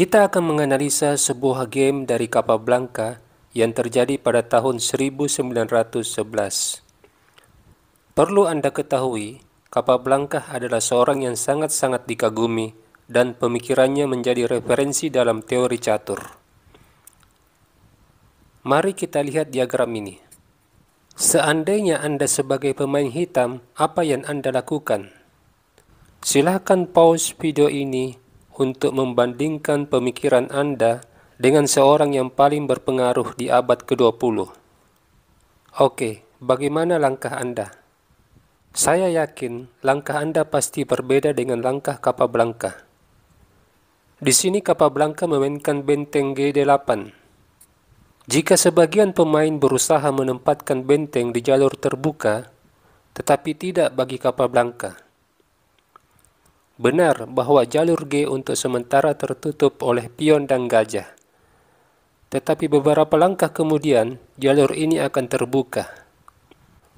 Kita akan menganalisa sebuah game dari Capablanca yang terjadi pada tahun 1911. Perlu Anda ketahui, Capablanca adalah seorang yang sangat-sangat dikagumi dan pemikirannya menjadi referensi dalam teori catur. Mari kita lihat diagram ini. Seandainya Anda sebagai pemain hitam, apa yang Anda lakukan? Silahkan pause video ini untuk membandingkan pemikiran Anda dengan seorang yang paling berpengaruh di abad ke-20. Oke, bagaimana langkah Anda? Saya yakin langkah Anda pasti berbeda dengan langkah Capablanca. Di sini Capablanca memainkan benteng G8. Jika sebagian pemain berusaha menempatkan benteng di jalur terbuka, tetapi tidak bagi Capablanca. Benar bahwa jalur G untuk sementara tertutup oleh pion dan gajah. Tetapi beberapa langkah kemudian, jalur ini akan terbuka.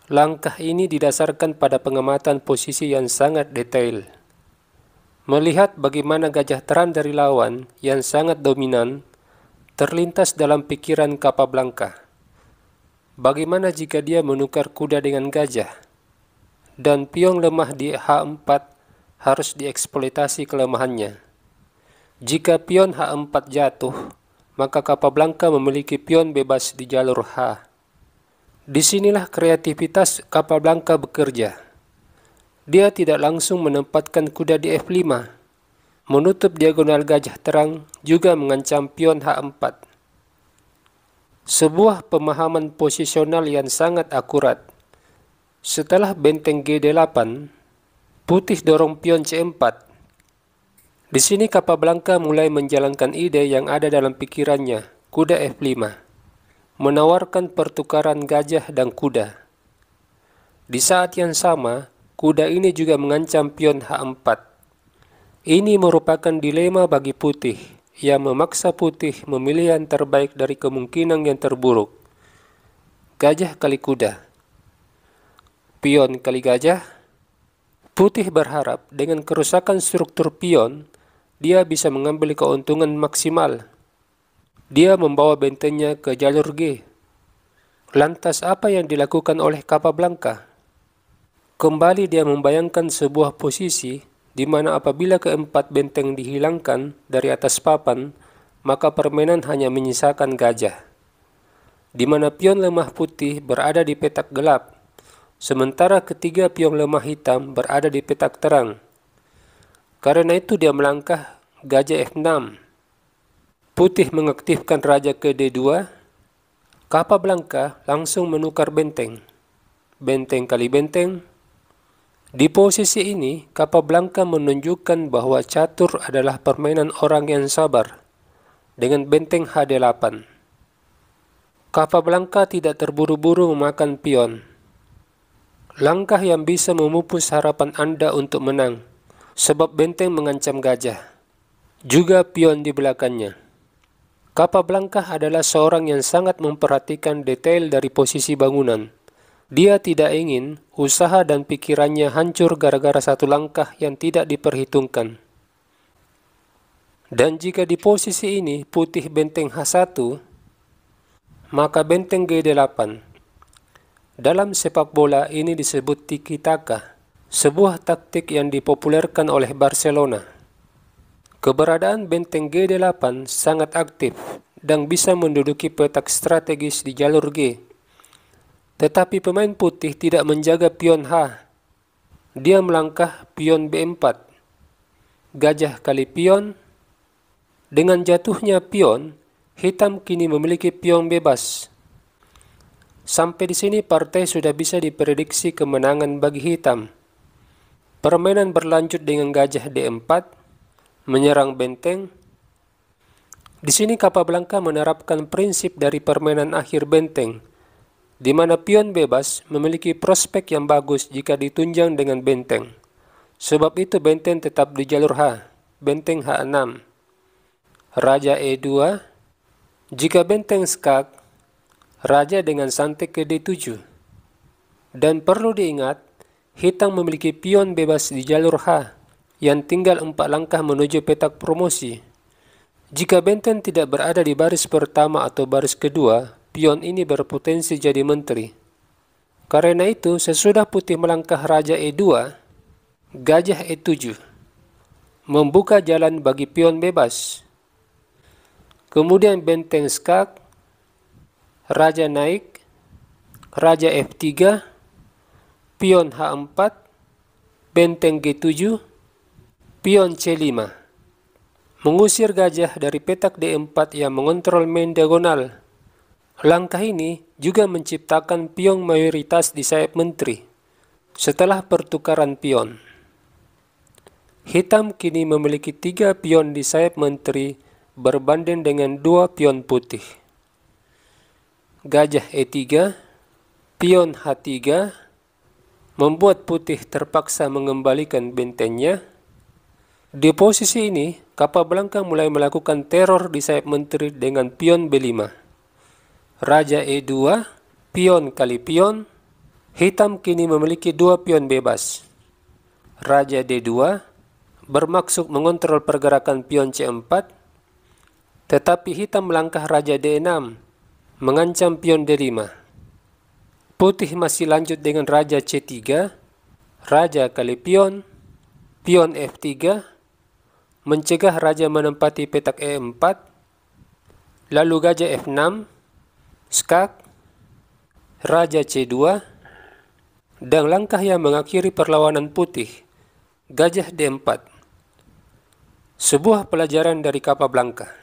Langkah ini didasarkan pada pengamatan posisi yang sangat detail. Melihat bagaimana gajah terang dari lawan yang sangat dominan, terlintas dalam pikiran Capablanca. Bagaimana jika dia menukar kuda dengan gajah? Dan pion lemah di H4 harus dieksploitasi kelemahannya. Jika pion H4 jatuh, maka Capablanca memiliki pion bebas di jalur H. Disinilah kreativitas Capablanca bekerja. Dia tidak langsung menempatkan kuda di F5. Menutup diagonal gajah terang juga mengancam pion H4. Sebuah pemahaman posisional yang sangat akurat. Setelah benteng G8, putih dorong pion C4. Di sini Capablanca mulai menjalankan ide yang ada dalam pikirannya, kuda F5, menawarkan pertukaran gajah dan kuda. Di saat yang sama, kuda ini juga mengancam pion H4. Ini merupakan dilema bagi putih, yang memaksa putih memilih yang terbaik dari kemungkinan yang terburuk. Gajah kali kuda, pion kali gajah. Putih berharap dengan kerusakan struktur pion, dia bisa mengambil keuntungan maksimal. Dia membawa bentengnya ke jalur G. Lantas apa yang dilakukan oleh Capablanca? Kembali dia membayangkan sebuah posisi di mana apabila keempat benteng dihilangkan dari atas papan, maka permainan hanya menyisakan gajah. Di mana pion lemah putih berada di petak gelap, sementara ketiga pion lemah hitam berada di petak terang. Karena itu dia melangkah gajah F6. Putih mengaktifkan raja ke D2. Capablanca langsung menukar benteng. Benteng kali benteng. Di posisi ini, Capablanca menunjukkan bahwa catur adalah permainan orang yang sabar. Dengan benteng H8. Capablanca tidak terburu-buru memakan pion. Langkah yang bisa memupus harapan Anda untuk menang, sebab benteng mengancam gajah, juga pion di belakangnya. Capablanca adalah seorang yang sangat memperhatikan detail dari posisi bangunan. Dia tidak ingin usaha dan pikirannya hancur gara-gara satu langkah yang tidak diperhitungkan. Dan jika di posisi ini putih benteng H1, maka benteng G8. Dalam sepak bola ini disebut tiki-taka, sebuah taktik yang dipopulerkan oleh Barcelona. Keberadaan benteng G8 sangat aktif dan bisa menduduki petak strategis di jalur G. Tetapi pemain putih tidak menjaga pion H. Dia melangkah pion B4. Gajah kali pion. Dengan jatuhnya pion, hitam kini memiliki pion bebas. Sampai di sini partai sudah bisa diprediksi kemenangan bagi hitam. Permainan berlanjut dengan gajah D4, menyerang benteng. Di sini Capablanca menerapkan prinsip dari permainan akhir benteng, di mana pion bebas memiliki prospek yang bagus jika ditunjang dengan benteng. Sebab itu benteng tetap di jalur H, benteng H6. Raja E2, jika benteng skak, raja dengan santai ke D7. Dan perlu diingat, hitam memiliki pion bebas di jalur H, yang tinggal 4 langkah menuju petak promosi. Jika benteng tidak berada di baris pertama atau baris kedua, pion ini berpotensi jadi menteri. Karena itu, sesudah putih melangkah Raja E2, Gajah E7 membuka jalan bagi pion bebas. Kemudian benteng skak, Raja naik, Raja F3, pion H4, benteng G7, pion C5. Mengusir gajah dari petak D4 yang mengontrol main diagonal. Langkah ini juga menciptakan pion mayoritas di sayap menteri. Setelah pertukaran pion, hitam kini memiliki 3 pion di sayap menteri berbanding dengan 2 pion putih. Gajah E3, pion H3, membuat putih terpaksa mengembalikan bentengnya. Di posisi ini, Capablanca mulai melakukan teror di sayap menteri dengan pion B5. Raja E2, pion kali pion, hitam kini memiliki 2 pion bebas. Raja D2 bermaksud mengontrol pergerakan pion C4, tetapi hitam melangkah Raja D6, mengancam pion D5. Putih masih lanjut dengan Raja C3, Raja kali pion F3, mencegah raja menempati petak E4, lalu Gajah F6, skak, Raja C2, dan langkah yang mengakhiri perlawanan putih, Gajah D4. Sebuah pelajaran dari Capablanca.